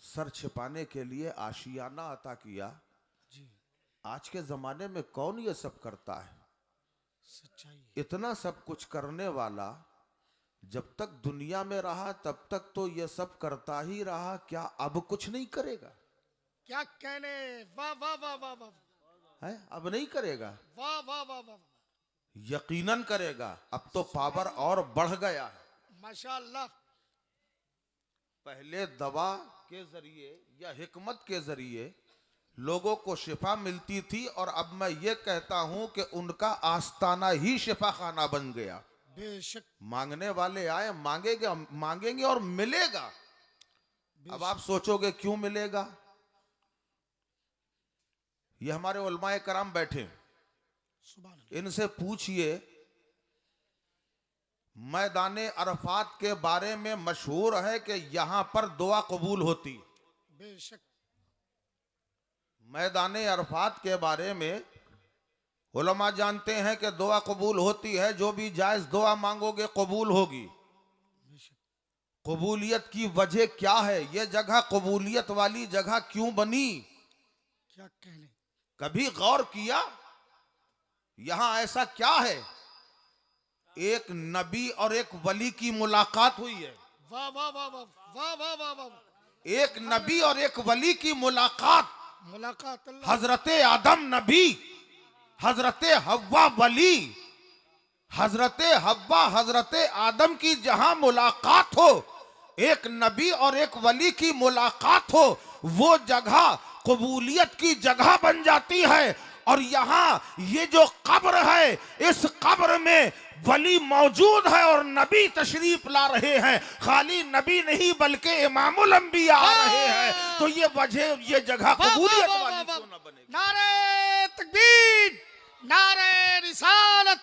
Sir छिपाने के लिए आशियाना अता किया। जी, आज के जमाने में कौन ये सब करता है? सच्चाई है। इतना सब कुछ करने वाला जब तक दुनिया में रहा तब तक तो ये सब करता ही रहा, क्या अब कुछ नहीं करेगा? क्या कहने, वाह वाह वाह वाह वाह, है अब नहीं करेगा? वाह वाह वाह वाह, यकीनन करेगा। अब तो पावर और बढ़ गया है। माशाअल्लाह। पहले दवा के जरिए या हिकमत के जरिए लोगों को शिफा मिलती थी, और अब मैं ये कहता हूं कि उनका आस्ताना ही शिफा खाना बन गया। बेशक मांगने वाले आए, मांगेंगे मांगेंगे और मिलेगा। अब आप सोचोगे क्यों मिलेगा? ये हमारे उलमाए कराम बैठे, सुभान अल्लाह। इनसे पूछिए, मैदाने अरफात के बारे में मशहूर है कि यहां पर दुआ कबूल होती। बेशक मैदाने अरफात के बारे में उलमा जानते हैं कि दुआ कबूल होती है। जो भी जायज दुआ मांगोगे कबूल होगी। बेशक, कबूलियत की वजह क्या है? यह जगह कबूलियत वाली जगह क्यों बनी? क्या कहने, कभी गौर किया यहां ऐसा क्या है? एक नबी और एक वली की मुलाकात हुई है। वाह वाह वाह वाह वाह वाह वाह वाह, एक नबी और एक वली की मुलाकात। मुलाकात अल्लाह। हजरते आदम नबी, हजरते हव्वा वली। हजरते हव्वा हजरते आदम की जहां मुलाकात हो, एक नबी और एक वली की मुलाकात हो, वो जगह कबूलियत की जगह बन जाती है। और यहाँ ये जो कब्र है, इस कब्र में वली मौजूद है और नबी तशरीफ ला रहे हैं। खाली नबी नहीं बल्कि इमामुल अंबिया आ रहे हैं। तो ये वजह, ये जगह कबूलियत वाली क्यों ना बनेगी? नारे तकबीर, नारे रिसालत,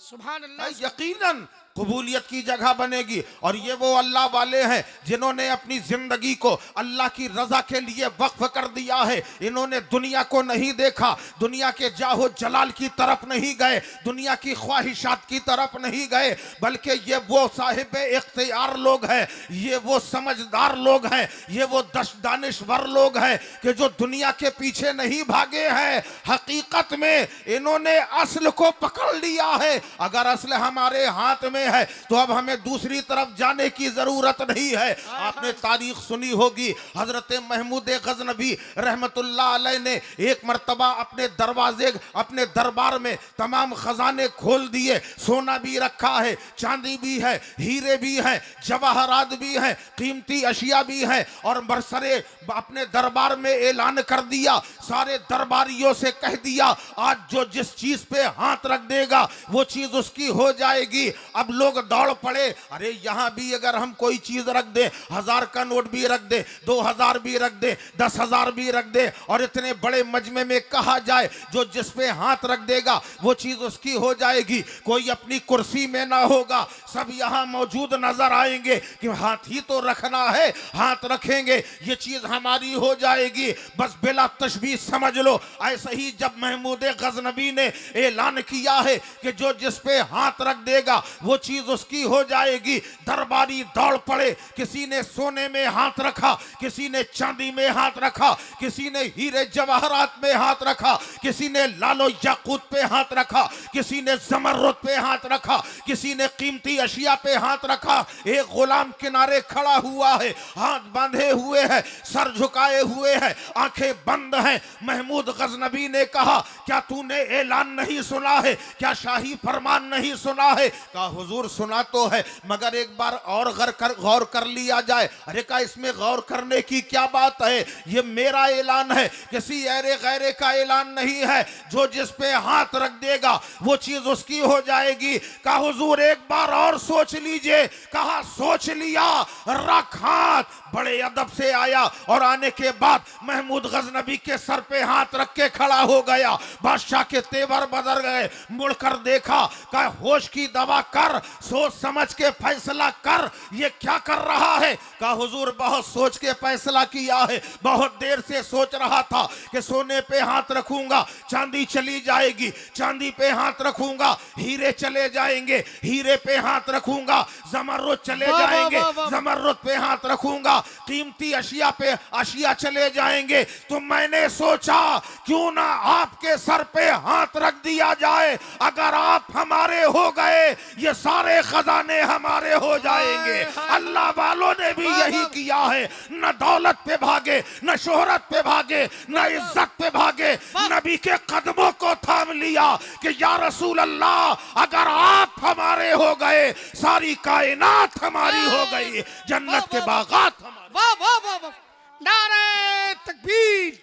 सुभान अल्लाह। यकीनन कबूलियत की जगह बनेगी। और ये वो अल्लाह वाले हैं जिन्होंने अपनी जिंदगी को अल्लाह की रजा के लिए वक्फ कर दिया है। इन्होंने दुनिया को नहीं देखा, दुनिया के जाहो जलाल की तरफ नहीं गए, दुनिया की ख्वाहिशात की तरफ नहीं गए, बल्कि ये वो साहिब इख्तियार लोग हैं, ये वो समझदार लोग हैं, ये वो दानिशवर लोग हैं कि जो दुनिया के पीछे नहीं भागे हैं। हकीकत में इन्होंने असल को पकड़ लिया है। अगर असल हमारे हाथ में है तो अब हमें दूसरी तरफ जाने की जरूरत नहीं है। आपने तारीख सुनी होगी, हजरत महमूद गजनबी रहमतुल्लाह अलैह ने एक मर्तबा अपने दरवाजे, अपने दरबार में तमाम खजाने खोल दिए। सोना भी रखा है, चांदी भी है, हीरे भी हैं, जवाहरात भी हैं, कीमती अशिया भी हैं। और बरसरे अपने दरबार में ऐलान कर दिया, सारे दरबारियों से कह दिया, आज जो जिस चीज पे हाथ रख देगा वो चीज उसकी हो जाएगी। अब लोग दौड़ पड़े, अरे यहां भी अगर हम कोई चीज रख दे, 1000 का नोट भी रख दे, 2000 भी रख दे, 10,000 भी रख दे, और इतने बड़े मजमे में कहा जाए जो जिस पे हाथ रख देगा वो चीज उसकी हो जाएगी। कोई अपनी कुर्सी में ना होगा, सब यहां मौजूद नजर आएंगे कि हाथ ही तो रखना है, हाथ रखेंगे ये चीज हमारी हो जाएगी। बस बिला तशबीह समझ लो, ऐसे ही जब महमूद गजनबी ने ऐलान किया है कि जो जिस पे हाथ रख देगा वो चीज उसकी हो जाएगी, दरबारी दौड़ पड़े। किसी ने सोने में हाथ रखा, किसी ने चांदी में हाथ रखा, किसी ने हीरे जवाहरात में हाथ रखा, किसी ने लालो याकूत पे हाथ रखा, किसी ने जमर्रुद पे हाथ रखा, किसी ने कीमती अशिया पे हाथ रखा। एक गुलाम किनारे खड़ा हुआ है, हाथ बांधे हुए है, सर झुकाए हुए है, आंखें बंद हैं। महमूद गजनबी ने कहा, क्या तूने ऐलान नहीं सुना है? क्या शाही फरमान नहीं सुना है? कहा हुजूर सुना तो है, मगर एक बार और गौर कर लिया जाए। अरे कहा इसमें गौर करने की क्या बात है? ये मेरा ऐलान है, किसी ऐरे गैरे का ऐलान नहीं है। जो जिस पे हाथ रख देगा वो चीज उसकी हो जाएगी। कहा हुजूर एक बार और सोच लीजिए। कहा सोच लिया, रख हाथ। बड़े अदब से आया और आने के बाद महमूद गजनबी के सर पे हाथ रख के खड़ा हो गया। बादशाह के तेवर बदल गए, मुड़कर देखा, कहा होश की दवा कर। कर, सोच समझ के फैसला कर। ये क्या कर रहा है? कहा हुजूर बहुत सोच के फैसला किया है, बहुत देर से सोच रहा था कि सोने पे हाथ रखूंगा चांदी चली जाएगी, चांदी पे हाथ रखूंगा हीरे चले जाएंगे, हीरे पे हाथ रखूंगा जमर्रुद चले जाएंगे, जमर्रुद पे हाथ रखूंगा कीमती अशिया पे अशिया चले जाएंगे। तो मैंने सोचा क्यों ना आपके सर पे हाथ रख दिया जाए, अगर आप हमारे हो गए ये सारे खजाने हमारे हो जाएंगे। अल्लाह वालों ने भी यही किया है, न दौलत पे भागे, न शोहरत पे भागे, न इज्जत पे भागे, नबी के कदमों को थाम लिया कि या रसूल अल्लाह अगर आप हमारे हो गए सारी कायनात हमारी हो गई, जन्नत के बागात हमारे। वाह वाह वाह वाह, नारे तकबीर,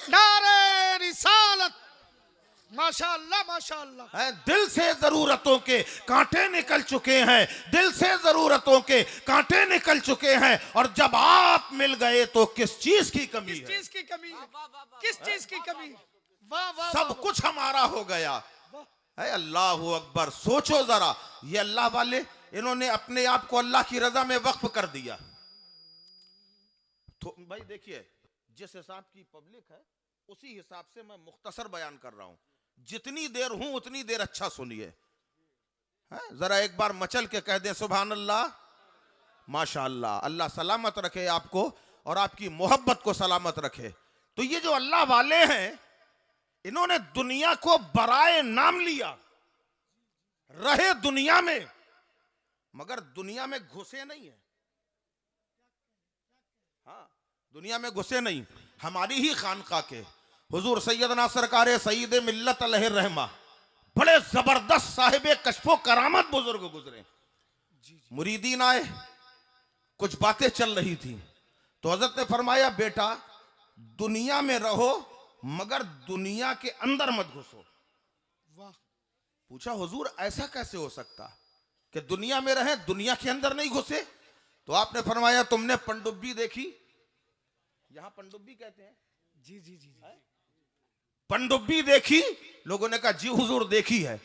नारे रिसालत, माशाअल्लाह माशाअल्लाह। दिल से जरूरतों के कांटे निकल चुके हैं, दिल से जरूरतों के कांटे निकल चुके हैं, और जब आप मिल गए तो किस चीज की कमी है? किस चीज की कमी है? किस चीज की कमी? वाह वाह, सब कुछ हमारा हो गया है। अल्लाह अकबर। सोचो जरा, ये अल्लाह वाले इन्होंने अपने आप को अल्लाह की रजा में वक्फ कर दिया। तो भाई देखिए, जिस हिसाब की पब्लिक है उसी हिसाब से मैं मुख्तसर बयान कर रहा हूं, जितनी देर हूं उतनी देर अच्छा सुनिए। जरा एक बार मचल के कह दें सुभान अल्लाह, माशाअल्लाह। अल्लाह सलामत रखे आपको और आपकी मोहब्बत को सलामत रखे। तो ये जो अल्लाह वाले हैं, इन्होंने दुनिया को बराए नाम लिया, रहे दुनिया में मगर दुनिया में घुसे नहीं है। हाँ, दुनिया में घुसे नहीं। हमारी ही खानका के हुजूर सैयदना सरकारे सईद मिल्लत अलैहि रहमा, बड़े जबरदस्त साहिबे कश्फो करामत बुजुर्ग गुजरे। मुरीदीन आए, कुछ बातें चल रही थी, तो हजरत ने फरमाया बेटा दुनिया में रहो मगर दुनिया के अंदर मत घुसो। वाह। पूछा हुजूर ऐसा कैसे हो सकता कि दुनिया में रहे दुनिया के अंदर नहीं घुसे? तो आपने फरमाया तुमने पनडुब्बी देखी? यहां पनडुब्बी कहते हैं। जी जी जी, जी। पनडुब्बी देखी? लोगों ने कहा जी हुजूर देखी है।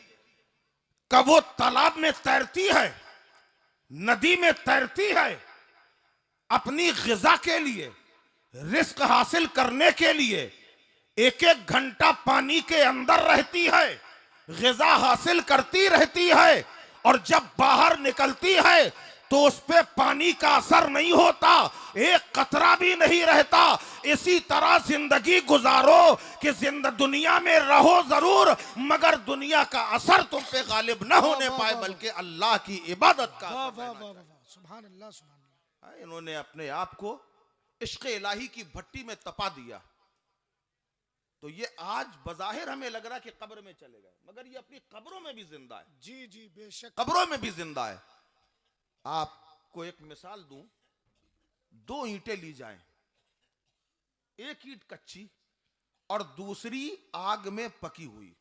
कब वो तालाब में तैरती है, नदी में तैरती है, अपनी ग़िज़ा के लिए, रिस्क हासिल करने के लिए एक एक घंटा पानी के अंदर रहती है, ग़िज़ा हासिल करती रहती है, और जब बाहर निकलती है तो उस पे पानी का असर नहीं होता, एक कतरा भी नहीं रहता। इसी तरह जिंदगी गुजारो कि दुनिया में रहो जरूर मगर दुनिया का असर तुम पे गालिब न होने पाए, बल्कि अल्लाह की इबादत का। सुभान अल्लाह सुभान अल्लाह। इन्होंने अपने आप को इश्क़ इलाही की भट्टी में तपा दिया। तो ये आज बज़ाहिर हमें लग रहा है कि कब्र में चले गए, मगर ये अपनी कब्रों में भी जिंदा है। जी जी बेशक, कब्रों में भी जिंदा है। आपको एक मिसाल दूं, दो ईंटें ली जाएं, एक ईंट कच्ची और दूसरी आग में पकी हुई,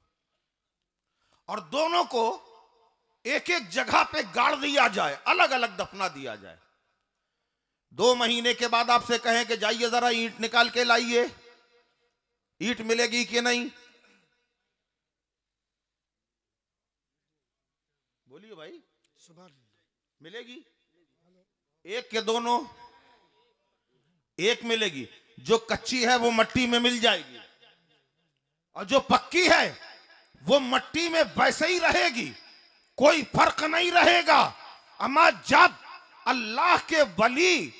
और दोनों को एक एक जगह पे गाड़ दिया जाए, अलग अलग दफना दिया जाए। 2 महीने के बाद आपसे कहें कि जाइए जरा ईंट निकाल के लाइए, ईंट मिलेगी कि नहीं? बोलिए भाई, सुभान मिलेगी? एक के दोनों? एक मिलेगी। जो कच्ची है वो मट्टी में मिल जाएगी, और जो पक्की है वो मट्टी में वैसे ही रहेगी, कोई फर्क नहीं रहेगा। अमा जब अल्लाह के वली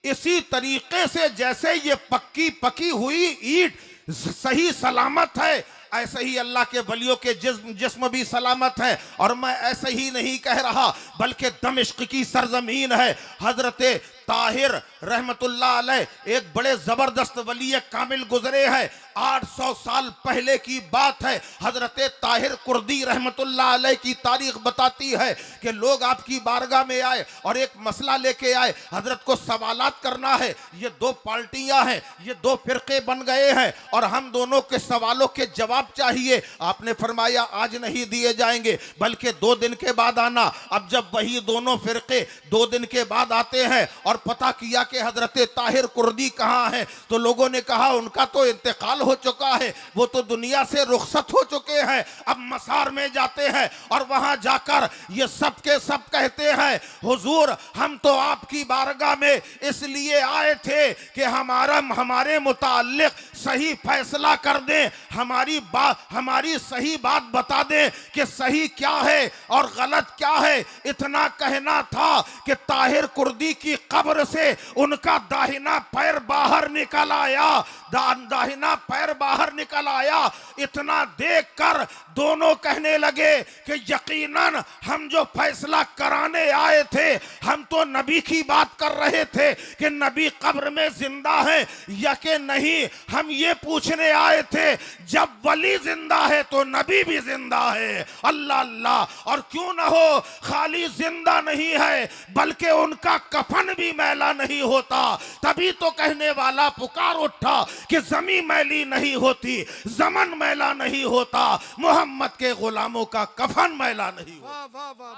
इसी तरीके से जैसे ये पक्की पकी हुई ईंट सही सलामत है, ऐसे ही अल्लाह के वलियों के जिस्म भी सलामत है। और मैं ऐसे ही नहीं कह रहा, बल्कि दमिश्क की सरजमीन है, हजरत ताहिर रहमतुल्लाह अलैह एक बड़े जबरदस्त वली कामिल गुजरे हैं। 800 साल पहले की बात है। हजरत ताहिर कुर्दी रहमतुल्लाह अलैह की तारीख बताती है कि लोग आपकी बारगाह में आए और एक मसला लेके आए, हजरत को सवालात करना है। ये 2 पार्टियां हैं, ये 2 फिरके बन गए हैं और हम दोनों के सवालों के जवाब चाहिए। आपने फरमाया आज नहीं दिए जाएंगे, बल्कि 2 दिन के बाद आना। अब जब वही दोनों फिरके 2 दिन के बाद आते हैं और पता किया कि हजरत ताहिर कुर्दी कहाँ है, तो लोगों ने कहा उनका तो इंतकाल हो चुका है, वो तो दुनिया से रुखसत हो चुके हैं। अब मसार में जाते हैं और वहां जाकर ये सब के सब कहते हैं, हुजूर हम तो आपकी बारगाह में इसलिए आए थे कि हमारे मुताल्लिक सही फैसला कर दें, हमारी सही बात बता दें कि सही क्या है और गलत क्या है। इतना कहना था कि ताहिर कुर्दी की कब्र से उनका दाहिना पैर बाहर निकल आया, दाहिना पैर बाहर निकल आया। इतना देखकर दोनों कहने लगे कि यकीनन हम जो फैसला कराने आए थे, हम तो नबी की बात कर रहे थे कि नबी कब्र में जिंदा है या कि नहीं। हम ये पूछने आए थे जब वली जिंदा है तो नबी भी जिंदा है। अल्लाह अल्लाह। और क्यों ना हो, खाली जिंदा नहीं है बल्कि उनका कफन भी मैला नहीं होता। तभी तो कहने वाला पुकार उठा कि जमीन मैली नहीं होती, जमन मैला नहीं होता, मोहम्मद के गुलामों का कफन मैला नहीं होता। वाह वाह वाह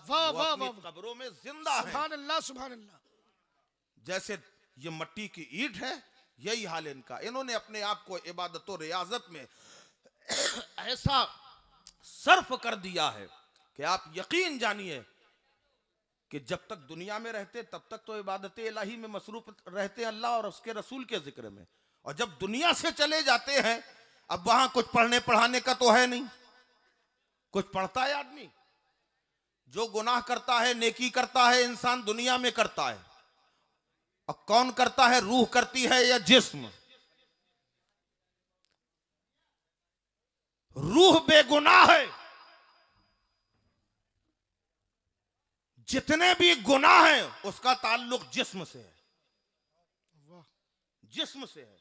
वाह वाह वाह, कब्रों में जिंदा है। सुभान अल्लाह सुभान अल्लाह। जैसे ये मट्टी की ईंट है, यही हाल इनका। इन्होंने अपने आप को इबादत और रियाजत में ऐसा सर्फ कर दिया है कि आप यकीन जानिए कि जब तक दुनिया में रहते तब तक तो इबादत इलाही में मसरूफ रहते अल्लाह और उसके रसूल के जिक्र में, और जब दुनिया से चले जाते हैं अब वहां कुछ पढ़ने पढ़ाने का तो है नहीं। कुछ पढ़ता है आदमी? जो गुनाह करता है, नेकी करता है, इंसान दुनिया में करता है। और कौन करता है? रूह करती है या जिस्म? रूह बेगुनाह है। जितने भी गुनाह हैं उसका ताल्लुक जिस्म से है, जिस्म से है।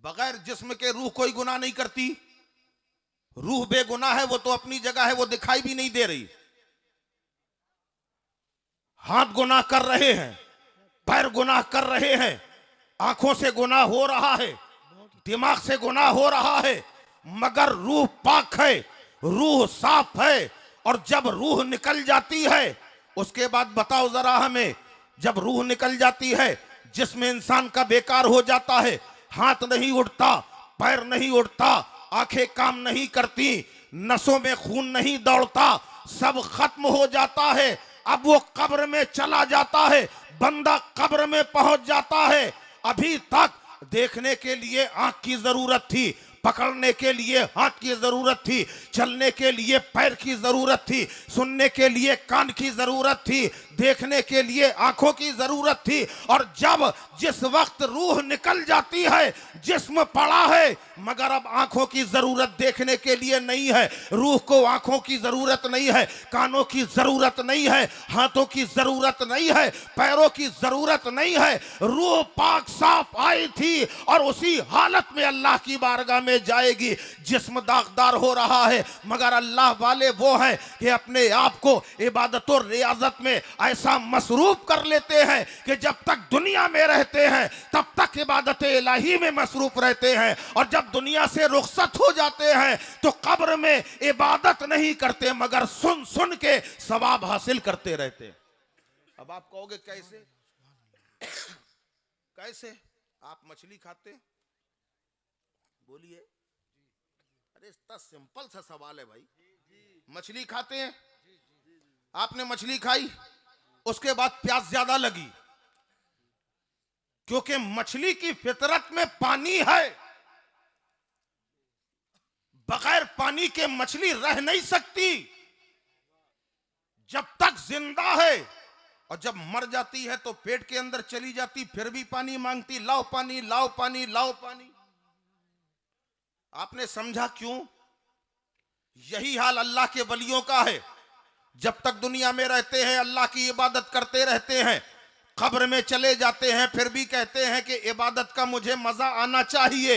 बगैर जिस्म के रूह कोई गुनाह नहीं करती। रूह बेगुनाह है, वो तो अपनी जगह है, वो दिखाई भी नहीं दे रही। हाथ गुनाह कर रहे हैं, पैर गुनाह कर रहे हैं, आंखों से गुनाह हो रहा है, दिमाग से गुनाह हो रहा है, मगर रूह पाक है, रूह साफ है। और जब रूह निकल जाती है उसके बाद बताओ जरा हमें, जब रूह निकल जाती है जिसमें इंसान का बेकार हो जाता है, हाथ नहीं उठता, पैर नहीं उठता, आंखें काम नहीं करती, नसों में खून नहीं दौड़ता, सब खत्म हो जाता है। अब वो कब्र में चला जाता है, बंदा कब्र में पहुंच जाता है। अभी तक देखने के लिए आंख की जरूरत थी, पकड़ने के लिए हाथ की जरूरत थी, चलने के लिए पैर की जरूरत थी, सुनने के लिए कान की जरूरत थी, देखने के लिए आंखों की जरूरत थी। और जब जिस वक्त रूह निकल जाती है जिस्म पड़ा है, मगर अब आंखों की जरूरत देखने के लिए नहीं है, रूह को आंखों की जरूरत नहीं है, कानों की जरूरत नहीं है, हाथों की जरूरत नहीं है, पैरों की जरूरत नहीं है। रूह पाक साफ आई थी और उसी हालत में अल्लाह की बारगाह में जाएगी। जिस्म दागदार हो रहा है, मगर अल्लाह वाले वो हैं कि अपने आप को इबादत और रियाजत में ऐसा मसरूफ कर लेते हैं कि जब तक दुनिया में रहते हैं तब तक इबादत इलाही में मसरूफ रहते हैं, और जब दुनिया से रुखसत हो जाते हैं तो कब्र में इबादत नहीं करते मगर सुन सुन के सवाब हासिल करते रहते हैं। अब आप कहोगे कैसे? कैसे? आप मछली खाते? बोलिए। अरे इतना सिंपल सा सवाल है भाई। मछली खाते हैं? आपने मछली खाई, उसके बाद प्यास ज्यादा लगी, क्योंकि मछली की फितरत में पानी है। बगैर पानी के मछली रह नहीं सकती जब तक जिंदा है, और जब मर जाती है तो पेट के अंदर चली जाती, फिर भी पानी मांगती, लाओ पानी लाओ पानी लाओ पानी। आपने समझा क्यों? यही हाल अल्लाह के वलियों का है। जब तक दुनिया में रहते हैं अल्लाह की इबादत करते रहते हैं, कब्र में चले जाते हैं फिर भी कहते हैं कि इबादत का मुझे मजा आना चाहिए।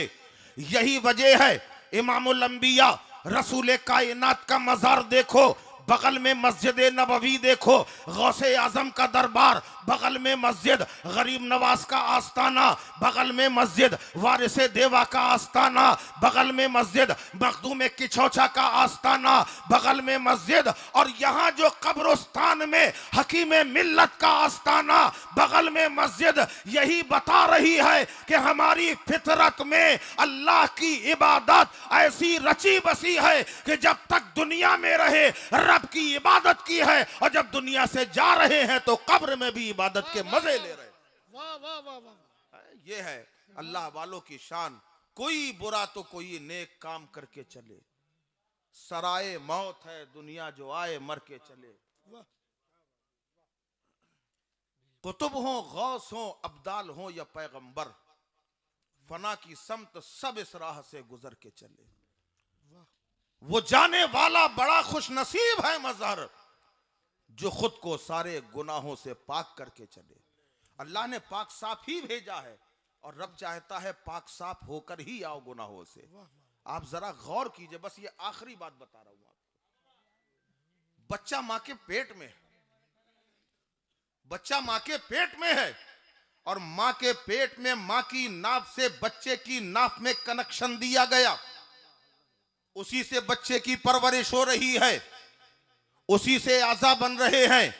यही वजह है इमामुल अंबिया रसूल कायनात का मजार देखो, बगल में मस्जिद नबवी देखो, गौसे आजम का दरबार बगल में मस्जिद गरीब नवाज का आस्ताना, बगल में मस्जिद वारिसे देवा का आस्ताना, बगल में मस्जिद मखदूम किछौछा का आस्ताना, बगल में मस्जिद, और यहाँ जो कब्रिस्तान में हकीम मिल्लत का आस्ताना, बगल में मस्जिद। यही बता रही है कि हमारी फितरत में अल्लाह की इबादत ऐसी रची बसी है कि जब तक दुनिया में रहे रब की इबादत की है, और जब दुनिया से जा रहे हैं तो कब्र में भी इबादत के मजे ले रहे। वाह वाह वाह वाह। ये है अल्लाह वालों की शान। कोई बुरा तो कोई नेक काम करके चले, सराए मौत है दुनिया जो आए मर के चले। कुतुब हो, गौस हो, अब्दाल हो या पैगंबर, फना की समत सब इस राह से गुजर के चले। वो जाने वाला बड़ा खुश नसीब है मजहर, जो खुद को सारे गुनाहों से पाक करके चले। अल्लाह ने पाक साफ ही भेजा है, और रब चाहता है पाक साफ होकर ही आओ गुनाहों से। आप जरा गौर कीजिए, बस ये आखिरी बात बता रहा हूं आपको। बच्चा मां के पेट में है, बच्चा मां के पेट में है, और मां के पेट में मां की नाभ से बच्चे की नाभ में कनेक्शन दिया गया, उसी से बच्चे की परवरिश हो रही है, उसी से आज़ा बन रहे हैं।